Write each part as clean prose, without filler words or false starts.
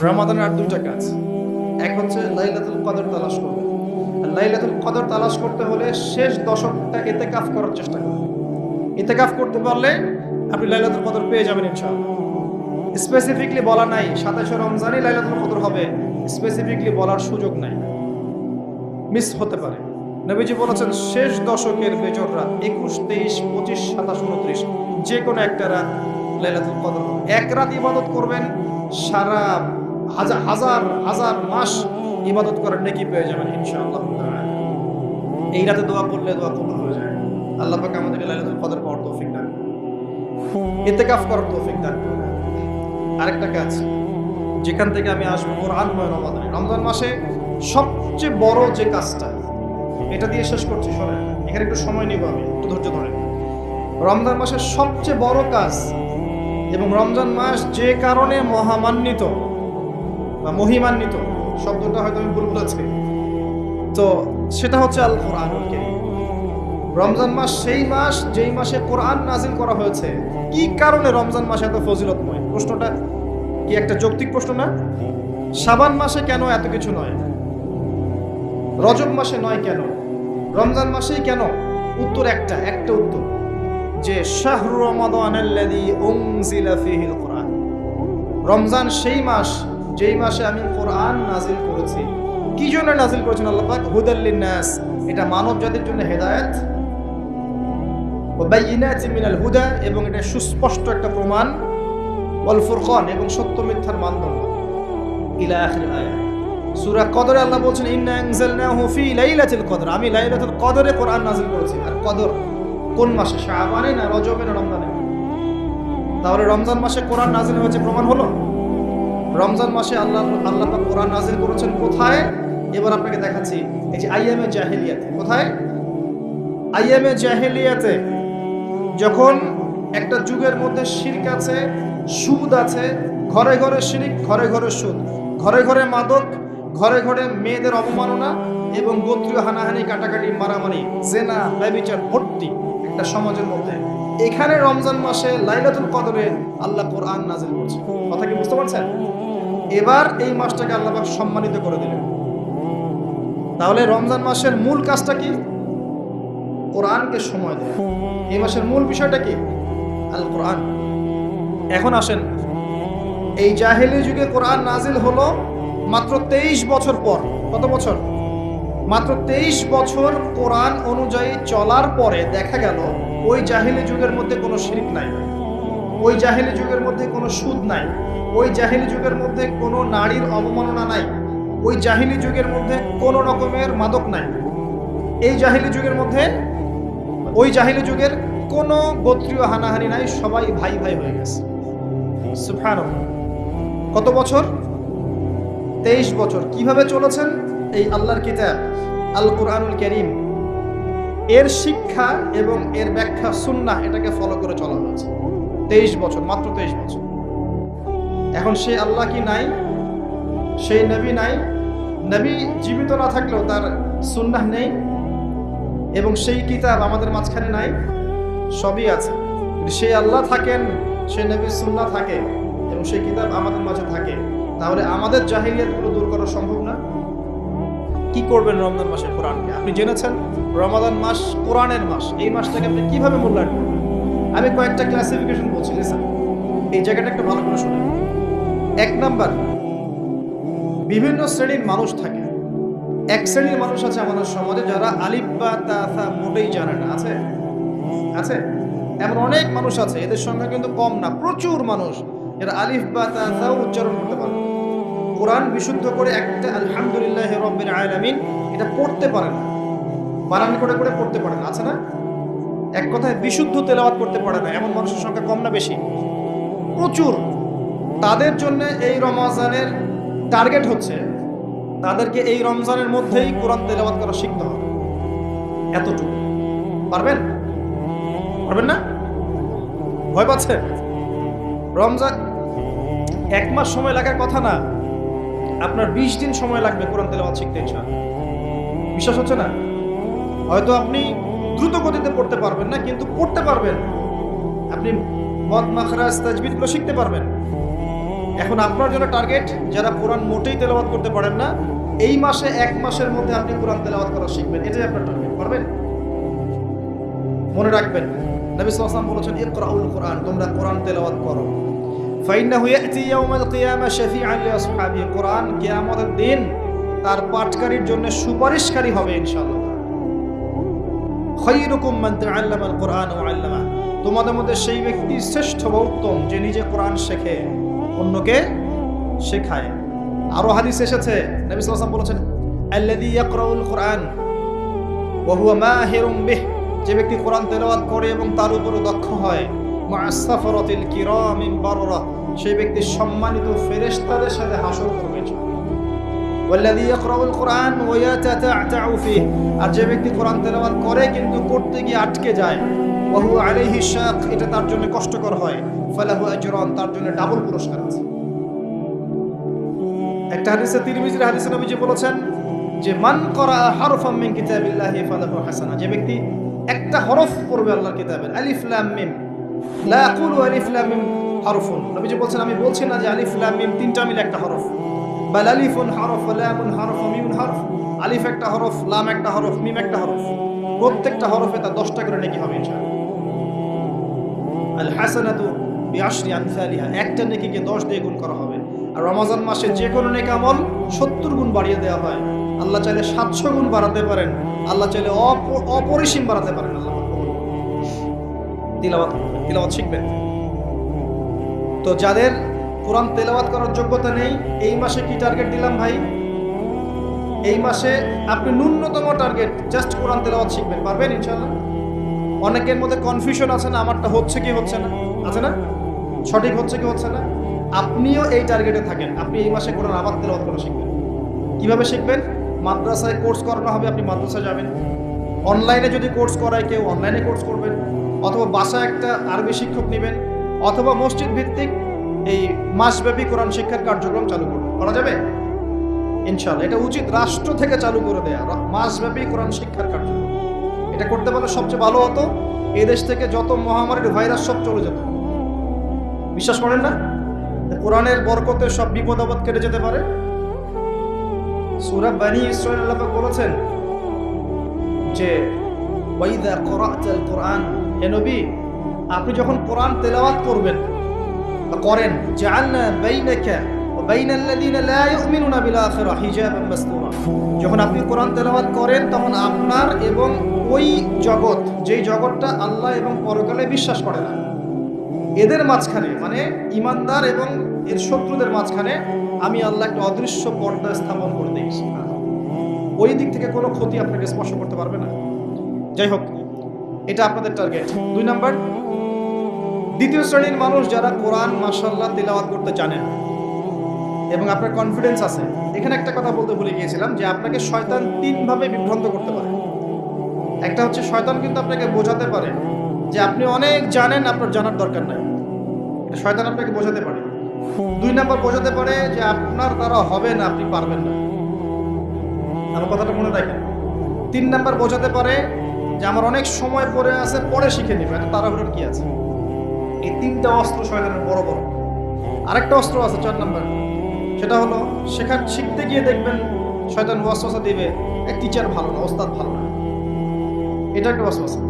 রমাদানের আর দুইটা কাজ। এক হচ্ছে লাইলাতুল কদর তালাশ করবে। আর লাইলাতুল কদর তালাশ করতে হলে শেষ দশকটা ইতিকাফ করার চেষ্টা করবে। ইতিকাফ করতে পারলে আপনি লাইলাতুল কদর পেয়ে যাবেন ইনশাআল্লাহ। স্পেসিফিকলি বলা নাই 27শে রমজানই লাইলাতুল কদর হবে, স্পেসিফিকলি বলার সুযোগ নাই, মিস হতে পারে। নবীজি বলেছেন শেষ দশকের বেজর রাত 21, 23, 25, 27, 29 যে কোনো একটা রাত লাইলাতুল কদর হবে। এক রাত ইবাদত করবেন, সারা হাজার হাজার মাস ইবাদত করার নেকি পেয়ে যাবেন ইনশাআল্লাহ। এই রাতে দোয়া করলে দোয়া কবুল হয়ে যায়। আল্লাহ পাক আমাদেরকে লাইলাতুল কদর পাওয়ার তৌফিক দান করুন, ইতিকাফ করার তৌফিক দান করুন। আরেকটা কাজ যেখান থেকে আমি আসবো, কোরআনময় রমাদান। রমজান মাসে সবচেয়ে বড় যে কাজটা, এটা দিয়ে শেষ করছি, শোনেন, এখানে একটু সময় নিব, আমি একটু ধৈর্য ধরেন। রমজান মাসের সবচেয়ে বড় কাজ এবং রমজান মাস যে কারণে মহামান্বিত বা মহিমান্বিত, শব্দটা হয়তো আমি ভুল বলেছি, তো সেটা হচ্ছে আল কোরআনুল কারীম। রমজান মাস সেই মাস যেই মাসে কোরআন নাজিল করা হয়েছে। কি কারণে রমজান মাসে এত ফজিলতময়? প্রশ্নটা কি একটা যৌক্তিক প্রশ্ন না? শাবান মাসে কেন এত কিছু নয়? রজব মাসে নয় কেন? রমজান মাসেই কেন? উত্তর একটা উত্তর, যে শাহরু রমাদানাল্লাযী উনজিলা ফীহিল কোরআন। রমজান সেই মাস যেই মাসে আমি কোরআন নাজিল করেছি। কি জন্য নাজিল করেছেন আল্লাহ পাক? হুদাল লিন্নাস, এটা মানব জাতির জন্য হেদায়েত, ওয়া বাইয়িনাতিন মিনাল হুদা, এবং এটা সুস্পষ্ট একটা প্রমাণ, ওয়াল ফুরকান, এবং সত্য মিথ্যার মানদণ্ড, ইলা আখির আয়াত। সূরা কদরে আল্লাহ বলছেন ইন্না আনজালনাহু ফি লাইলাতুল কদর, আমি লাইলাতুল কদরে কোরআন নাজিল করেছি। আর কদর কোন মাসে? শাবানে না রজবে না রমজানে? তাহলে রমজান মাসে কোরআন নাজিল হয়েছে, প্রমাণ হলো। রমজান মাসে আল্লাহ পাক কোরআন নাজিল করেছেন কোথায়? এবার আপনাকে দেখাচ্ছি। এই যে আইয়ামে জাহেলিয়াতে। কোথায়? আইয়ামে জাহেলিয়াতে, যখন একটা যুগের মধ্যে শিরক আছে, সুদ আছে, ঘরে ঘরে শিরক, ঘরে ঘরে সুদ, ঘরে ঘরে মাদক, ঘরে ঘরে মেয়েদের অবমাননা এবং গোত্রীয় হানাহানি, কাটাকাটি, মারামারি, জেনা, ব্যভিচার ভর্তি একটা সমাজের মধ্যে। এখানে রমজান মাসে লাইলাতুল কদরে আল্লাহ কোরআন নাজিল করছে। কথা কি বুঝতে পারছেন? এবার এই মাসটাকে আল্লাহ পাক সম্মানিত করে দিলেন। তাহলে রমজান মাসের মূল কাজটা কি? কোরআনকে সময় দেয়। এই মাসের মূল বিষয়টা কি? আল কোরআন। এখন আসেন, এই জাহেলি যুগে কোরআন নাজিল হলো মাত্র 23 বছর পর। কত বছর? মাত্র 23 বছর কোরআন অনুযায়ী চলার পরে দেখা গেল ওই জাহেলি যুগের মধ্যে কোনো শিরক নাই, ওই জাহেলি যুগের মধ্যে কোনো সুদ নাই, ওই জাহেলি যুগের মধ্যে কোনো নারীর অবমাননা নাই, ওই জাহেলি যুগের মধ্যে কোনো রকমের মাদক নাই, এই জাহেলি যুগের মধ্যে, ওই জাহেলি যুগের কোনো গোত্রীয় হানাহানি নাই, সবাই ভাই ভাই হয়ে গেছে। সুবহানাল্লাহ। কত বছর? 23 বছর। কিভাবে চলেছেন? এই আল্লাহর কিতাব আল কোরআনুল কারীম, এর শিক্ষা এবং এর ব্যাখ্যা সুন্নাহ, এটাকে ফলো করে চলা হয়েছে 23 বছর, মাত্র 23 বছর। এখন সেই আল্লাহ কি নাই? সেই নবী নাই? নবী জীবিত না থাকলেও তার সুন্নাহ নেই, এবং সেই কিতাব আমাদের মাঝখানে নাই? সবই আছে। সেই আল্লাহ থাকেন, সেই নবীর সুন্নাহ থাকে, এবং সেই কিতাব আমাদের মাঝে থাকে, তাহলে আমাদের জাহিলিয়াতগুলো দূর করা সম্ভব না? কি করবেন রমজান মাসে কোরআনকে? আপনি জেনেছেন রমাদান মাস কোরআনের মাস। এই মাসটাকে আপনি কিভাবে মূল্যায়ন করবেন? আমি কয়েকটা ক্লাসিফিকেশন বলছি, লিসেন, এই জায়গাটা একটু ভালো করে শুনুন। 1 নাম্বার, বিভিন্ন শ্রেণীর মানুষ থাকে। এক শ্রেণীর মানুষ আছে আমাদের সমাজে যারা আলিফ বা তা সা মোটেই জানে না। আছে? আছে? এমন অনেক মানুষ আছে, এদের সংখ্যা কিন্তু কম না, প্রচুর মানুষ এরা আলিফ বা তা সা উচ্চারণ করতে পারে, কোরআন বিশুদ্ধ করে একটা আলহামদুলিল্লাহি রাব্বিল আলামিন এটা পড়তে পারে না, বানান করে করে পড়তে পারে না। আছে না? এক কথায় বিশুদ্ধ তেলাওয়াত করতে পারে না, এমন মানুষের সংখ্যা কম না বেশি? প্রচুর। তাদের জন্য এই রমজানের টার্গেট হচ্ছে তাদেরকে এই রমজানের মধ্যেই কোরআন তেলাওয়াত করা শিখতে হবে। এতটুকু পারবেন? পারবেন না? ভয় পাচ্ছে? রমজান 1 মাস সময় লাগার কথা না, আপনার 20 দিন সময় লাগবে কোরআন তেলাওয়াত শিখতে ইনশাআল্লাহ। বিশ্বাস হচ্ছে না? হয়তো আপনি দ্রুত গতিতে পড়তে পারবেন না, কিন্তু পড়তে পারবেন। আপনি মদ, মাখরাজ, তাজবিদগুলো শিখতে পারবেন। এখন আপনার জন্য টার্গেট যারা কোরআন মোটেই তেলাওয়াত করতে পারেন না, এই মাসে 1 মাসের মধ্যে আপনি কোরআন তেলাওয়াত করা শিখবেন, এটাই আপনার টার্গেট। পারবেন? মনে রাখবেন নবী সাল্লাল্লাহু আলাইহি ওয়াসাল্লাম বলেছেন ইকরাউল কোরআন, তোমরা কোরআন তেলাওয়াত করো। ফাইন্নাহু ইয়াতি ইয়াউমাল কিয়ামা শাফিআন লিআসহাবিহি, কোরআন কিয়ামতের দিন তার পাঠকারীর জন্য সুপারিশকারী হবে ইনশাআল্লাহ। খায়রুকুম মান তাআল্লামাল কোরআন ওয়া আল্লামা, তোমাদের মধ্যে সেই ব্যক্তি শ্রেষ্ঠ বা উত্তম যে নিজে কোরআন শেখে অন্যকে শেখায়। আরো হাদিস এসেছে নবী সাল্লাল্লাহু আলাইহি ওয়াসাল্লাম বলেছেন আল্লাযী ইয়াকরাউল কোরআন ওয়া হুয়া মাহিরুম বিহি, যে ব্যক্তি কোরআন তেলাওয়াত করে এবং তার উপর দক্ষ হয়, মা'আস সাফরাতিল কিরামিল বাররা, সেই ব্যক্তি সম্মানিত ফেরেশতাদের সাথে হাসর করবে। ওয়াল্লাযী ইয়াকরাউল কোরআন ওয়া ইয়াতাতা'তাউ ফিহি, আর যে ব্যক্তি কোরআন তেলাওয়াত করে কিন্তু করতে গিয়ে আটকে যায়, ওয়া হুয়া আলাইহি শাক, এটা তার জন্য কষ্টকর হয়, ফালাহু আজরান, তার জন্য ডাবল পুরস্কার আছে। একটা হাদিসে তিরমিজির হাদিসে নবীজি বলেছেন যে মান করা হারফাম মিন কিতাবিল্লাহি ফালাহু হাসানা, যে ব্যক্তি একটা হরফ পড়বে আল্লাহর কিতাবের, আলিফ লাম মিম, লা আকুলু আলিফ লাম মিম হারফুন, নবীজি বলেন আমি বলছি না যে আলিফ লাম মিম তিনটা মিলে একটা হরফ, বাল আলিফুন হরফ, লামুন হরফ, মিমুন হরফ, আলিফ একটা হরফ, লাম একটা হরফ, মিম একটা হরফ, প্রত্যেকটা হরফে তার 10টা করে নেকি হবে ইনশাআল্লাহ। আল হাসানাতু বিআশরি আমসালিহা, একটা নেকিকে 10 দিয়ে গুণ করা হবে। আর রমজান মাসে যে কোনো নেক আমল 70 গুণ বাড়িয়ে দেওয়া হয়। আল্লাহ চাইলে 700 গুণ বাড়াতে পারেন, আল্লাহ চাইলে অপরিসীম বাড়াতে পারেন। আল্লাহ তিলাওয়াত শিখবেন। তো যাদের কোরআন তেলাওয়াত করার যোগ্যতা নেই, এই মাসে কি টার্গেট দিলাম ভাই? এই মাসে আপনি ন্যূনতম টার্গেট জাস্ট কোরআন তেলাওয়াত শিখবেন, পারবেন ইনশাআল্লাহ? অনেকের মধ্যে কনফিউশন আছে না, আমারটা হচ্ছে কি হচ্ছে না, আছে না, সঠিক হচ্ছে কি হচ্ছে না। আপনিও এই টার্গেটে থাকেন, আপনি এই মাসে কোরআন আবার তেলাওয়াত করা শিখবেন। কিভাবে শিখবেন? মাদ্রাসায় কোর্স করানো হবে, আপনি মাদ্রাসায় যাবেন। অনলাইনে যদি কোর্স করায় কেউ, অনলাইনে কোর্স করবেন, অথবা বাসায় একটা আরবি শিক্ষক নেবেন, অথবা মসজিদ ভিত্তিক এই মাসব্যাপী কোরআন শিক্ষার কার্যক্রম চালু করবেন। করা যাবে ইনশাআল্লাহ। এটা উচিত রাষ্ট্র থেকে চালু করে দেয়া মাসব্যাপী কোরআন শিক্ষার কার্যক্রম। এটা করতে পারলে সবচেয়ে ভালো হতো, এই দেশ থেকে যত মহামারীর ভাইরাস সব চলে যেত। বিশ্বাস করেন না? কোরআনের বরকতে সব বিপদ আপদ কেটে যেতে পারে। সূরা বনী ইসরাঈল আল্লাহ পাক বলেছেন যে ওয়াইদা ক্রাআতাল কোরআন, হে নবী আপনি যখন কোরআন তেলাওয়াত করবেন বা করেন, জাআলনা বাইনাকা ওয়া বাইনাল্লাযিনা লা ইউমিনুনা বিল আখিরাহ হিজাবান মাসতুরা, যখন আপনি কোরআন তেলাওয়াত করেন তখন আপনার এবং ওই জগৎ, যেই জগৎটা আল্লাহ এবং পরকালে বিশ্বাস করে না, এদের মাঝখানে, মানে ইমানদার এবং এর শত্রুদের মাঝখানে আমি আল্লাহ একটা অদৃশ্য পর্দা স্থাপন করে দিয়েছি। ওই দিক থেকে কোনো ক্ষতি আপনাকে স্পর্শ করতে পারবে না। যাই হোক, এটা আপনাদের টার্গেট। 2 নাম্বার, দ্বিতীয় শ্রেণীর মানুষ যারা কোরআন মাশাআল্লাহ তিলাওয়াত করতে জানেন এবং আপনার কনফিডেন্স আছে। এখানে একটা কথা বলতে ভুলে গিয়েছিলাম যে আপনাকে শয়তান 3 ভাবে বিভ্রান্ত করতে পারে। একটা হচ্ছে শয়তান কিন্তু আপনাকে বোঝাতে পারে যে আপনি অনেক জানেন, আপনার জানার দরকার নাই, এটা শয়তান আপনাকে বোঝাতে পারে। 2 নাম্বার বোঝাতে পারে যে আপনার দ্বারা হবে না, আপনি পারবেন না। আমার কথাটা মনে রাখেন। 3 নাম্বার বোঝাতে পারে যে আমার অনেক সময় পরে আছে, পরে শিখে নিবে, এত তাড়াহুড়োর কি আছে। এই 3টা অস্ত্র শয়তানের বড় বড়। আরেকটা অস্ত্র আছে 4 নাম্বার, সেটা হলো শিখতে গিয়ে দেখবেন শয়তান ওয়াসওয়াসা দিবে, এক টিচার ভালো না, ওস্তাদ ভালো না। এটা একটা ওয়াসওয়াসা।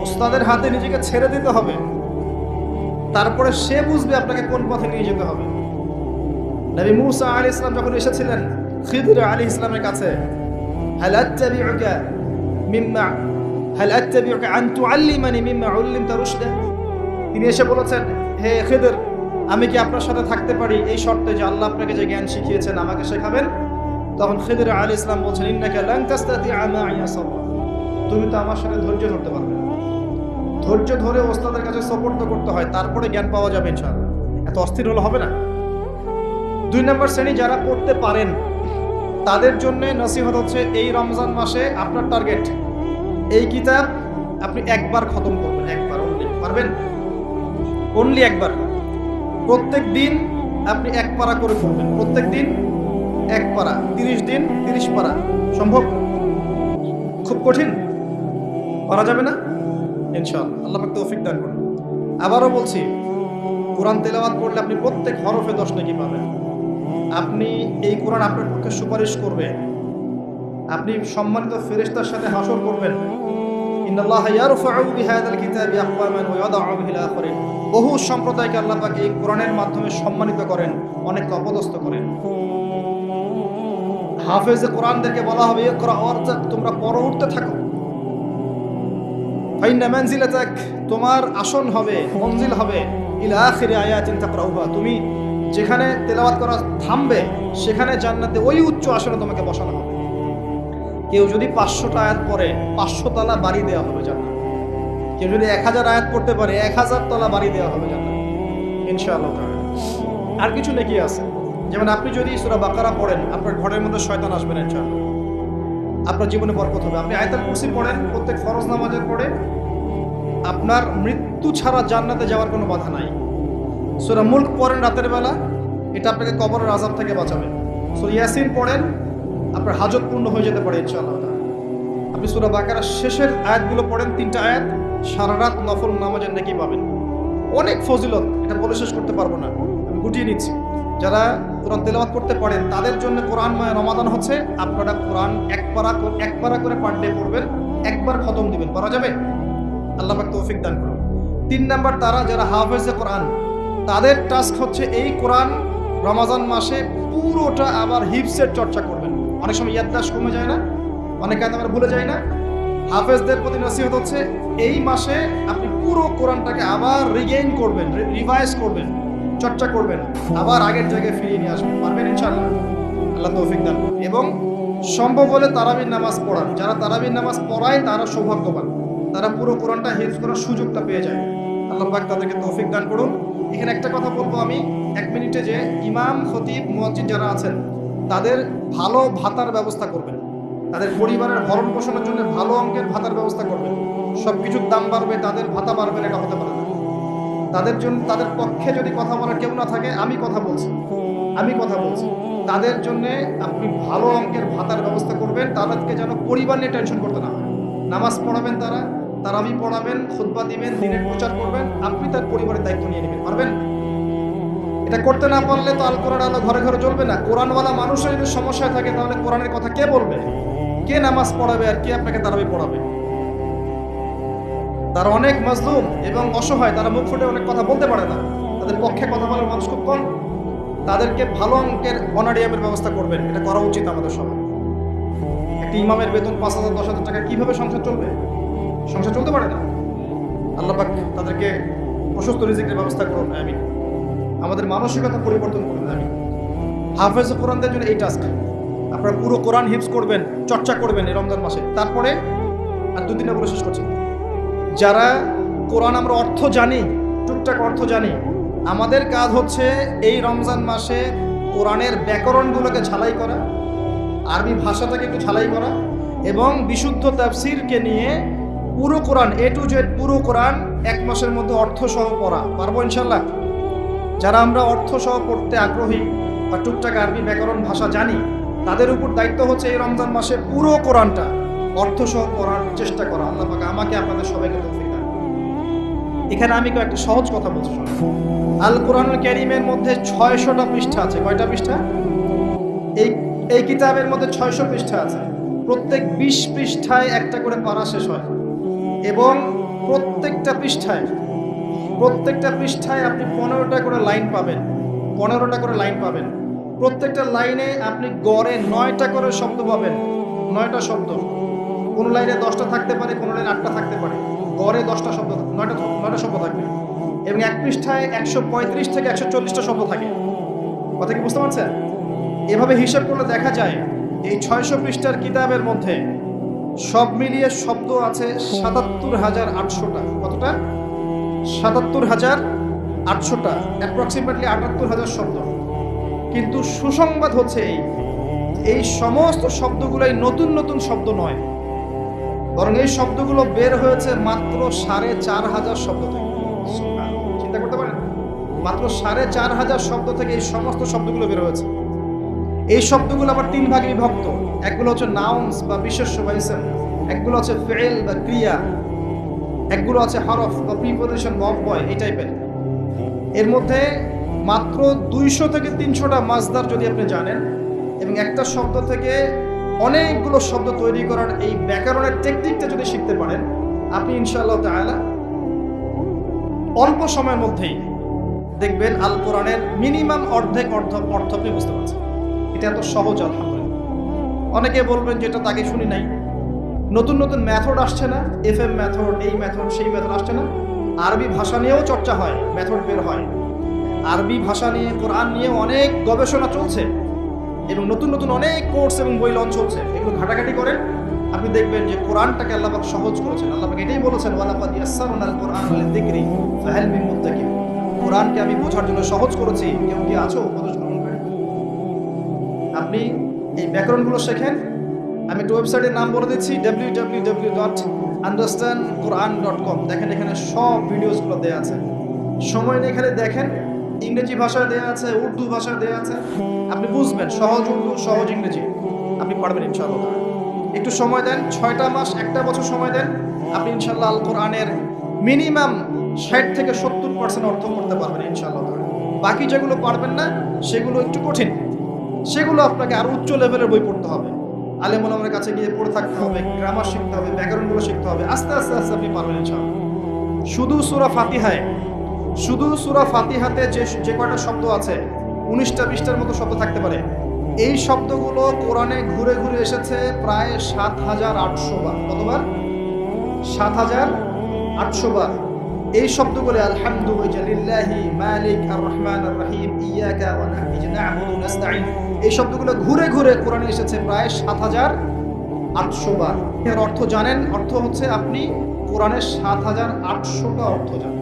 ওস্তাদের হাতে নিজেকে ছেড়ে দিতে হবে, তারপরে সে বুঝবে আপনাকে কোন পথে নিয়ে যেতে হবে। নবী মূসা আলাইহিস সালাম যখন এসেছিলেন খিদর আলাইহিস সালামের কাছে, হাল আত্তাবিউকা আন তুআল্লিমানি মিম্মা উল্লিমতা রুশদা, তিনি এসে বলেছেন, হে খিদর আমি কি আপনার সাথে থাকতে পারি এই শর্তে যে আল্লাহ আপনাকে যে জ্ঞান শিখিয়েছেন আমাকে শেখাবেন? তখন খিদর আলাইহিস সালাম বলেন, ইন্নাকা লান তাস্তাতিআ মা'ইয়া সাবরা, তুমি তো আমার সাথে ধৈর্য ধরতে পারবে না। ধৈর্য ধরে ওস্তাদের কাছে সুপর্দ করতে হয়, তারপরে জ্ঞান পাওয়া যাবে ইনশাআল্লাহ। এত অস্থির হলে হবে না। 2 নম্বর শ্রেণী যারা পড়তে পারেন তাদের জন্য নসিহত হচ্ছে, এই রমজান মাসে আপনার টার্গেট এই কিতাব আপনি একবার খতম করবেন, একবার অনলি। পারবেন? অনলি একবার। প্রত্যেক দিন আপনি 1 পারা করে পড়বেন, প্রত্যেক দিন 1 পারা, 30 দিন 30 পারা। সম্ভব? খুব কঠিন? পারা যাবে না ইনশাআল্লাহ। আল্লাহ পাক তৌফিক দান করুন। আবারও বলছি, কোরআন তেলাওয়াত করলে আপনি প্রত্যেক হরফে 10 নেকি পাবেন। আপনি এই কোরআন আপনার পক্ষে সুপারিশ করবে, আপনি সম্মানিত ফেরেশতার সাথে হাসর করবেন। ইন্নাল্লাহা ইয়ারফাউ বিহাযাল কিতাবি আকওয়ামান ওয়া ইয়াদউ বিহিল আখারিন। বহু সম্প্রদায়কে আল্লাহ পাক এই কোরআনের মাধ্যমে সম্মানিত করেন, অনেককে অপদস্থ করেন। হাফেজে কোরআনদেরকে বলা হবে ইকরা ওয়ারতাক, তোমরা পড়ো, উঠতে থাকো। ফাইন্না মানজিলাতাক, তোমার আসন হবে, মঞ্জিল হবে, ইলা আখিরি আয়াতিন তাকরাউহা, তুমি যেখানে তেলাওয়াত করা থামবে সেখানে জান্নাতে ওই উচ্চ আসনে তোমাকে বসানো হবে। কেউ যদি 500টা আয়াত পড়ে 500 তলা বাড়ি দেওয়া হবে জান্নাত। কেউ যদি 1000 আয়াত পড়তে পারে 1000 তলা বাড়ি দেওয়া হবে জান্নাত ইনশাআল্লাহ। আর কিছু নেকি আছে, যেমন আপনি যদি সূরা বাকারা পড়েন আপনার ঘরের মধ্যে শয়তান আসবে না ইনশাআল্লাহ, আপনার জীবনে বরকত হবে। আপনি আয়াতুল কুরসি পড়েন প্রত্যেক ফরজ নামাজের পরে, আপনার মৃত্যু ছাড়া জান্নাতে যাওয়ার কোনো বাধা নাই। সূরা মুলক পড়েন রাতের বেলা, এটা আপনাকে কবরের আযাব থেকে বাঁচাবে। সূরা ইয়াসিন পড়েন, আপনার হাজত পূর্ণ হয়ে যেতে পারে ইনশাআল্লাহ। আপনি সূরা বাকারার শেষের আয়াতগুলো পড়েন, 3টা আয়াত, সারা রাত নফল নামাজের নেকি পাবেন। অনেক ফজিলত, এটা বলে শেষ করতে পারবো না, আমি গুটিয়ে নিচ্ছি। যারা কোরআন তেলাওয়াত করতে পারেন তাদের জন্য কোরআনময় রমাদান হচ্ছে, আপনারা কোরআন এক পারা করে পার ডে পড়বেন, একবার খতম দিবেন, পারা যাবে? আল্লাহ পাক তৌফিক দান করুন। 3 নাম্বার, তারা যারা হাফেজে কোরআন, তাদের টাস্ক হচ্ছে এই কোরআন রমাজান মাসে পুরোটা আবার হিফজের চর্চা করবেন। অনেক সময় ইয়াদদাশ কমে যায় না, অনেকে আমরা ভুলে যাই না। হাফেজদের প্রতি নসিহত হচ্ছে এই মাসে আপনি পুরো কোরআনটাকে আবার রিগেইন করবেন, রিভাইজ করবেন, চর্চা করবেন, আবার আগের জায়গায় ফিরিয়ে নিয়ে আসবেন। পারবেন ইনশাআল্লাহ? আল্লাহ তৌফিক দান করুন। এবং সম্ভব হলে তারাবির নামাজ পড়ান। যারা তারাবির নামাজ পড়ায় তারা সৌভাগ্যবান, তারা পুরো কোরআনটা হিফজ করার সুযোগটা পেয়ে যায়। আল্লাহ পাক তাদেরকে তৌফিক দান করুন। এখানে একটা কথা বলবো আমি 1 মিনিটে, যে ইমাম, খতিব, মুয়াজ্জিন যারা আছেন তাদের ভালো ভাতার ব্যবস্থা করবেন, তাদের পরিবারের ভরণ পোষণের জন্য ভালো অঙ্কের ভাতার ব্যবস্থা করবেন। সব কিছুর দাম বাড়বে, তাদের ভাতা বাড়বে না, এটা হতে পারে না। তাদের জন্য, তাদের পক্ষে যদি কথা বলার কেউ না থাকে, আমি কথা বলছি, তাদের জন্য আপনি ভালো অঙ্কের ভাতার ব্যবস্থা করবেন, তাদেরকে যেন পরিবার নিয়ে টেনশন করতে না হয়। নামাজ পড়াবেন, তারাবি পড়াবেন, খুতবা দিবেন, দিনের প্রচার করবেন, আপনি তার পরিবারের দায়িত্ব নিয়ে নেবেন। পারবেন? এটা করতে না পারলে তো আল কোরআন আলো ঘরে ঘরে জ্বলবে না। কোরআনওয়ালা মানুষের যদি সমস্যায় থাকে তাহলে কোরআনের কথা কে বলবে? কে নামাজ পড়াবে আর কে আপনাকে তারাবি পড়াবে? তারা অনেক মাজলুম এবং অসহায়, তারা মুখ ফুটে অনেক কথা বলতে পারে না, তাদের পক্ষে কথা বলার মানুষ খুব কম। তাদেরকে ভালো অঙ্কের অনারিয়ামের ব্যবস্থা করবেন, এটা করা উচিত আমাদের সবার। একটি ইমামের বেতন 5,000 10,000 টাকা, কিভাবে সংসার চলবে? সংসার চলতে পারে না। আল্লাহ পাক তাদেরকে প্রশস্ত রিজিকের ব্যবস্থা করুন, আমিন। আমাদের মানসিকতা পরিবর্তন করুন, আমিন। হাফেজ কোরআনদের জন্য এই টাস্ক, আপনারা পুরো কোরআন হিফজ করবেন, চর্চা করবেন এই রমজান মাসে। তারপরে আর 2 দিনে বলে শেষ করছি, যারা কোরআন আমরা অর্থ জানি, টুকটাক অর্থ জানি, আমাদের কাজ হচ্ছে এই রমজান মাসে কোরআনের ব্যাকরণগুলোকে ঝালাই করা, আরবি ভাষাটাকে একটু ঝালাই করা, এবং বিশুদ্ধ তাফসীরকে নিয়ে পুরো কোরআন A to Z পুরো কোরআন 1 মাসের মধ্যে অর্থ সহ পড়া। পারবো ইনশাল্লাহ? যারা আমরা অর্থ সহ পড়তে আগ্রহী বা টুকটাক আরবি ব্যাকরণ ভাষা জানি, তাদের উপর দায়িত্ব হচ্ছে এই রমজান মাসে পুরো কোরআনটা অর্থ সহ পড়ার চেষ্টা করা। আল্লাহ পাক আমাকে আপনাদের সবাইকে তৌফিক দান করুন। এখানে আমি একটা সহজ কথা বলছি। আল কোরআনুল কারীমের মধ্যে 600টা পৃষ্ঠা আছে। কয়টা পৃষ্ঠা? এই কিতাবের মধ্যে 600 পৃষ্ঠা আছে। প্রত্যেক 20 পৃষ্ঠায় একটা করে পারা শেষ হয়, এবং প্রত্যেকটা পৃষ্ঠায় আপনি 15টা করে লাইন পাবেন। প্রত্যেকটা লাইনে আপনি গড়ে 9টা করে শব্দ পাবেন। 9টা শব্দ, কোন লাইনে 10টা থাকতে পারে, কোন লাইনে 8টা থাকতে পারে, গড়ে 10টা শব্দ, 9টা শব্দ থাকবে। এবং এক পৃষ্ঠায় 135 থেকে 140টা শব্দ থাকে। কথা কি বুঝতে পারছেন? এভাবে হিসাব করলে দেখা যায় এই 600 পৃষ্ঠার কিতাবের মধ্যে সব মিলিয়ে শব্দ আছে 77,800টা। কতটা? 77,800টা, অ্যাপ্রক্সিমেটলি 78,000 শব্দ। কিন্তু সুসংবাদ হচ্ছে এই সমস্ত শব্দগুলোই নতুন শব্দ নয়, বরং এই শব্দগুলো বের হয়েছে মাত্র 4,500 শব্দ থেকে। চিন্তা করতে পারেন, মাত্র 4,500 শব্দ থেকে এই সমস্ত শব্দগুলো বের হয়েছে। এই শব্দগুলো আবার 3 ভাগে বিভক্ত। একগুলো হচ্ছে নাউন্স বা বিশেষ্য বা ইসম, একগুলো হচ্ছে ফিল বা ক্রিয়া, একগুলো আছে হরফ বা প্রিপোজিশন, মফবয়, এই টাইপের। এর মধ্যে মাত্র 200 থেকে 300টা মাসদার যদি আপনি জানেন এবং একটা শব্দ থেকে অনেকগুলো শব্দ তৈরি করার এই ব্যাকরণের টেকনিকটা যদি শিখতে পারেন, আপনি ইনশাআল্লাহ তাআলা অল্প সময়ের মধ্যেই দেখবেন আল কোরআনের মিনিমাম অর্ধেক অর্থ আপনি বুঝতে পারছেন। এটা এত সহজ আলহামদুলিল্লাহ। অনেকে বলবেন যেটা তাকে শুনি নাই, নতুন নতুন মেথড আসছে না, এফএম মেথড, এই মেথড, সেই মেথড আসছে না। আরবি ভাষা নিয়েও চর্চা হয়, মেথড বের হয়। আরবি ভাষা নিয়ে, কোরআন নিয়ে অনেক গবেষণা চলছে এবং নতুন নতুন অনেক কোর্স এবং বই লঞ্চ হচ্ছে। এগুলো ঘাটাঘাটি করেন, আপনি দেখবেন যে কোরআনটাকে আল্লাহ পাক সহজ করেছেন। আল্লাহ পাক এটাই বলেছেন, ওয়ালাকাদ ইয়াসসারনাল কোরআন লিযিকরি ফাহাল মিন মুদ্দাকির। কোরআনকে আমি বোঝার জন্য সহজ করেছি, কেউ কি আছো উপদেশ গ্রহণকারী? আপনি এই ব্যাকরণগুলো শেখেন। আমি একটা ওয়েবসাইটের নাম বলে দিচ্ছি, www.understandquran.com। দেখেন এখানে সব ভিডিওসগুলো দেওয়া আছে। সময় নিয়ে এখানে দেখেন, ইংরেজি ভাষায় দেওয়া আছে, উর্দু ভাষায় দেওয়া আছে। আপনি বুঝবেন, সহজ উর্দু, সহজ ইংরেজি, আপনি পারবেন ইনশাআল্লাহ। একটু সময় দেন, 6টা মাস, 1টা বছর সময় দেন, আপনি ইনশাআল্লাহ আল কোরআনের মিনিমাম 60 থেকে 70% অর্থ করতে পারবেন ইনশাআল্লাহ। বাকি যেগুলো পারবেন না সেগুলো একটু কঠিন, সেগুলো আপনাকে আরো উচ্চ লেভেলের বই পড়তে হবে, আলেম ওলামার কাছে গিয়ে পড়ে থাকতে হবে, গ্রামার শিখতে হবে, ব্যাকরণগুলো শিখতে হবে। আস্তে আস্তে আস্তে আপনি পারবেন ইনশাআল্লাহ। শুধু সূরা ফাতিহাতে যে কয়টা শব্দ আছে, 19টা 20টার মতো শব্দ থাকতে পারে। এই শব্দগুলো কোরআনে ঘুরে ঘুরে এসেছে প্রায় 7800 বার। কতবার? 7800 বার। এই শব্দগুলো আলহামদুলিল্লাহি মালিক আর রহমান আর রহিম ইয়াকা ওয়া না'বুদু নাস্তাঈন, এই শব্দগুলো ঘুরে ঘুরে কোরআনে এসেছে প্রায় 7800 বার। এর অর্থ জানেন? অর্থ হচ্ছে আপনি কোরআনের 7800টা অর্থ জানেন।